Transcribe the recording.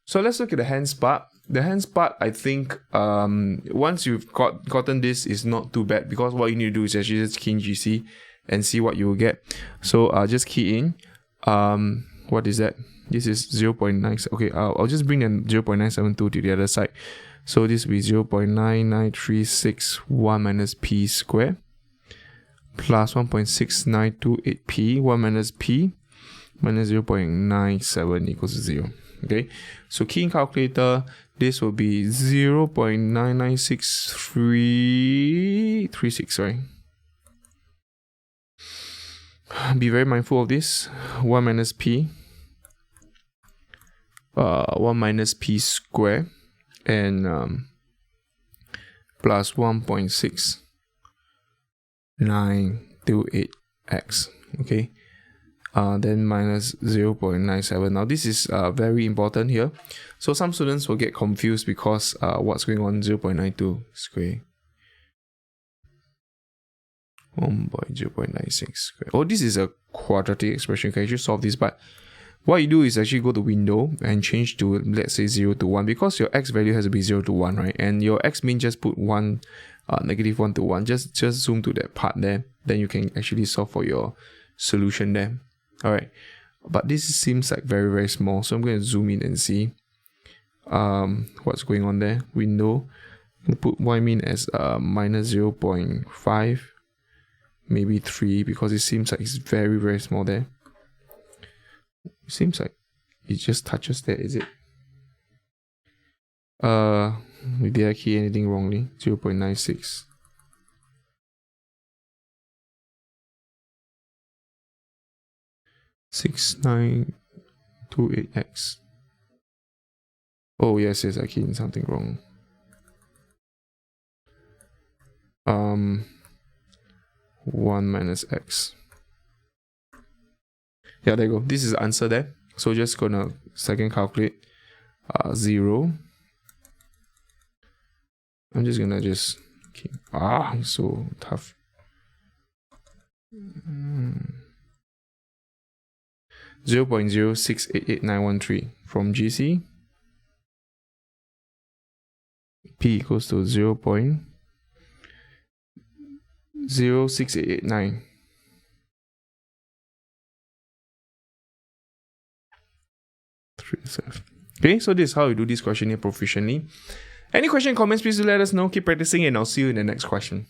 So let's look at the hands part. The hands part, I think once you've gotten this, is not too bad, because what you need to do is actually just key in GC and see what you will get. So just key in. What is that? This is 0.9. Okay, I'll just bring the 0.972 to the other side. So this will be 0.99361 minus p squared plus 1.6928p, 1 minus p minus 0.97 equals 0. Okay, so key in calculator, this will be 0.996336, sorry. Be very mindful of this. 1 minus p, 1 minus p squared, and plus 1.6928x. Okay, then minus 0.97. Now this is very important here. So some students will get confused because what's going on 0.92 square. 0.96 square. Oh, this is a quadratic expression. You can actually solve this, but what you do is actually go to window and change to, let's say, 0 to 1, because your x value has to be 0 to 1, right? And your x mean, just put 1, negative 1 to 1. Just zoom to that part there. Then you can actually solve for your solution there. Alright. But this seems like very, very small. So I'm going to zoom in and see what's going on there. Window. I'm going to put y mean as minus 0.5. Maybe 3, because it seems like it's very, very small there. It seems like it just touches there, is it? Did I key anything wrongly? 0.96. (6928x). Oh yes, I keyed in something wrong. 1 minus x. Yeah, there you go. This is the answer there. So just gonna second calculate 0. I'm just gonna it's so tough. 0.0688913 from GC. P equals to 0.06889. Okay, so this is how you do this question here proficiently. Any question, comments, please do let us know. Keep practicing, and I'll see you in the next question.